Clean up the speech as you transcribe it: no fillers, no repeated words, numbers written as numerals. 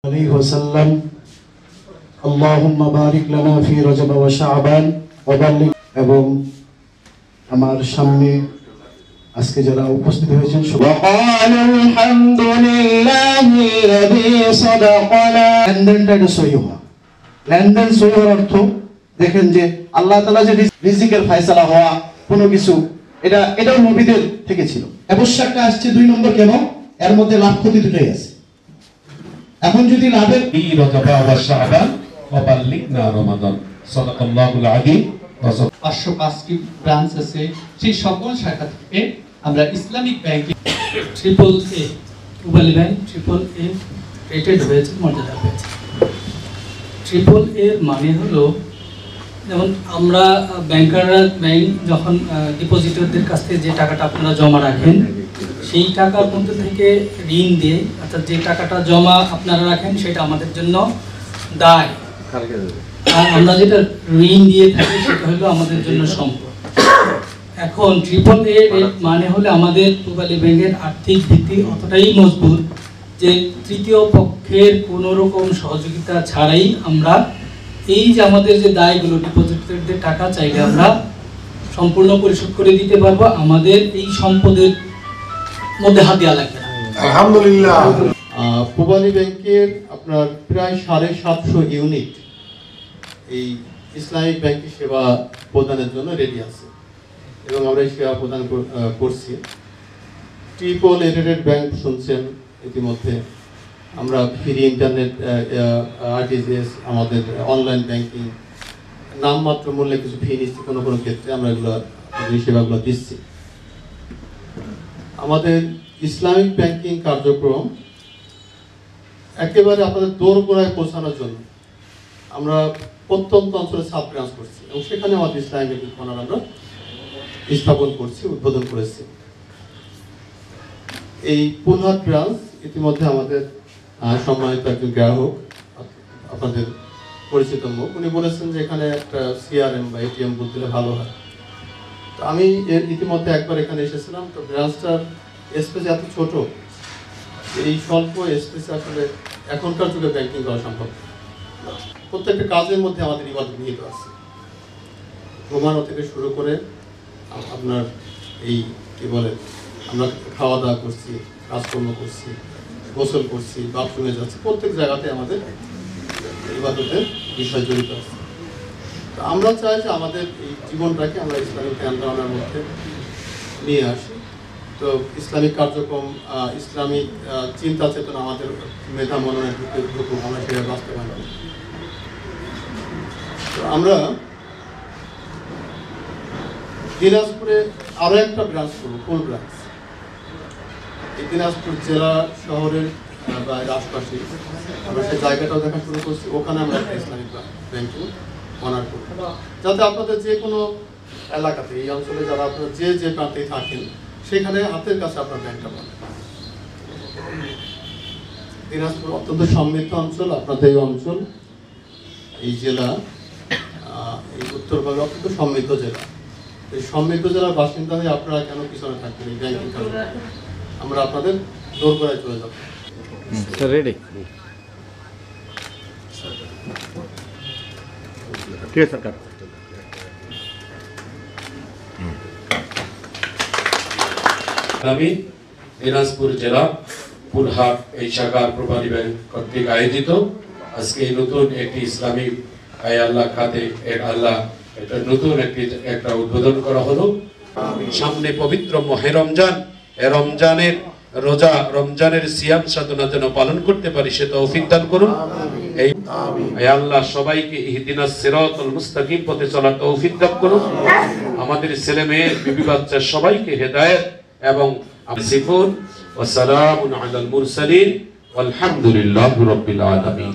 عليه وسلم اللهم بارك لنا في رجب وشعبان وبلغ এবং আমার সামনে আজকে যারা উপস্থিত হয়েছেন وقالوا الحمد لله الذي صدقنا লেনদেনটা এটা সহি হওয়া লেনদেন সহি হওয়ার অর্থ দেখেন যে আল্লাহ তাআলা যে রিজিকের ফয়সালা হওয়া কোনো কিছু এটাও নবীদের থেকে ছিল অবশ্যকটা আসছে 2 নম্বর কেন এর মধ্যে লাভ ক্ষতি দুটোই আছে এখন যদি লাভের রজব ওয়া শাবান ওয়া বাল্লিগনা রমাদান সাদাকাল্লাহুল আযীম 505টি ব্রাঞ্চ আছে সেই সকল শাখা থেকে আমরা ইসলামিক ব্যাংকে AAA রূপালী ব্যাংক AAA রেটেড হয়েছে, মর্যাদা পেয়েছে। AAA এর মানে হলো যেমন আমরা ব্যাংকাররা যখন ডিপোজিটরদের কাছ থেকে যে টাকাটা আপনারা জমা রাখেন সেই টাকার মধ্যে থেকে ঋণ দিয়ে অর্থাৎ যে টাকাটা জমা আপনারা রাখেন সেটা আমাদের জন্য দায়, আর আমরা যেটা ঋণ দিয়ে থাকি সেটা হলো আমাদের জন্য সম্পদ। এখন AAA রেট মানে হলে আমাদের রূপালী ব্যাংকের আর্থিক ভিত্তি অতটাই মজবুত যে তৃতীয় পক্ষের কোনো রকম সহযোগিতা ছাড়াই আমরা এই যে আমাদের যে দায়গুলো ডিপোজিটরদের টাকা চাইলে আমরা সম্পূর্ণ পরিশোধ করে দিতে পারবো, আমাদের এই সম্পদের মধ্যে হাত দেওয়া লাগবে না। আলহামদুলিল্লাহ। পূবালী ব্যাংকের আপনার প্রায় 750 ইউনিট এই ইসলামিক ব্যাংকের সেবা প্রদানের জন্য রেডি আছে এবং আমরা এই সেবা প্রদান করছি। AAA রেটেড ব্যাংক শুনছেন ইতিমধ্যে, আমরা ফ্রি ইন্টারনেট আরটিজিএস আমাদের অনলাইন ব্যাংকিং নামমাত্র মূল্যে কিছু ফি নিচ্ছি, কোনো কোনো ক্ষেত্রে আমরা এগুলো এই সেবাগুলো দিচ্ছি। আমাদের ইসলামিক ব্যাংকিং কার্যক্রম একেবারে আপনাদের দোরগোড়ায় পৌঁছানোর জন্য আমরা প্রত্যন্ত অঞ্চলে সাব ব্রাঞ্চ করছি এবং সেখানে আমাদের ইসলামিক ব্যাংকিং কর্নার আমরা স্থাপন করছি, উদ্বোধন করেছি। এই পুনহাট ব্রাঞ্চ ইতিমধ্যে আমাদের সম্মানিত একজন গ্রাহক আপনাদের পরিচিত মুখ, উনি বলেছেন যে এখানে একটা সিআরএম বা এটিএম বুথ দিলে ভালো হয়। তো আমি ইতিমধ্যে একবার এখানে এসেছিলাম, তো ব্রাঞ্চটার স্পেস এত ছোট, এই স্বল্প স্পেসে আসলে এখনকার যুগে ব্যাংকিং করা সম্ভব। প্রত্যেকটা কাজের মধ্যে আমাদের ইবাদত নিহিত আছে, ঘুমানো থেকে শুরু করে আপনার এই কি বলে আমরা খাওয়া দাওয়া করছি, কাজকর্ম করছি, গোসল করছি, বাথরুমে যাচ্ছি, প্রত্যেক জায়গাতে আমাদের ইবাদতের বিষয় জড়িত আছে। তো আমরা চাই যে আমাদের এই জীবনটাকে আমরা ইসলামিক ধ্যান ধারণার মধ্যে নিয়ে আসি। তো ইসলামিক কার্যক্রম, ইসলামিক চিন্তা চেতনা আমাদের মেধা মননের ঢুকুক, আমরা সেটা বাস্তবায়ন করি। তো আমরা দিনাজপুরে আরও একটা ব্রাঞ্চ করবো, কোন ব্রাঞ্চ? এই দিনাজপুর জেলা শহরের বা আশপাশে আমরা সেই জায়গাটাও দেখা শুরু করছি, ওখানে আমরা একটা ইসলামিক ব্যাংক অনার করব, যাতে আপনাদের যে কোনো এলাকাতে এই অঞ্চলে যারা আপনারা যে প্রান্তে থাকেন সেখানে হাতের কাছে আপনার ব্যাংকটা পাবেন। দিনাজপুর অত্যন্ত সমৃদ্ধ অঞ্চল, আপনাদের এই অঞ্চল, এই জেলা, এই উত্তরবঙ্গে অত্যন্ত সমৃদ্ধ জেলা। এই সমৃদ্ধ জেলার বাসিন্দা হয়ে আপনারা কেন পিছনে থাকবেন? এই ব্যাংকিং কাজ আমরা আপনাদের দোরগোড়ায় চলে যাব। রেডি ঠিক আছে স্যার। আমি দিনাজপুর জেলা পুরহাট এই শাখার প্রবালী ব্যাংক কর্তৃক আয়োজিত আজকে নতুন একটি ইসলামিক আল্লাহ খাতে এটা নতুন একটা উদ্বোধন করা হলো। সামনে পবিত্র মাহে রমজান, রমজানের রোজা, রমজানের সিয়াম সাধনা যেন পালন করতে পারি সে তৌফিক দান করুন। এই আল্লাহ সবাইকে ইহদিনাস সিরাতাল মুস্তাকিম পথে চলার তৌফিক দান করুন। আমাদের ছেলে মেয়ে, বিবি বাচ্চা সবাইকে হেদায়েত এবং সিফুন ওয়া সালামুন আলাল মুরসালিন ওয়ালহামদুলিল্লাহি রাব্বিল আলামিন।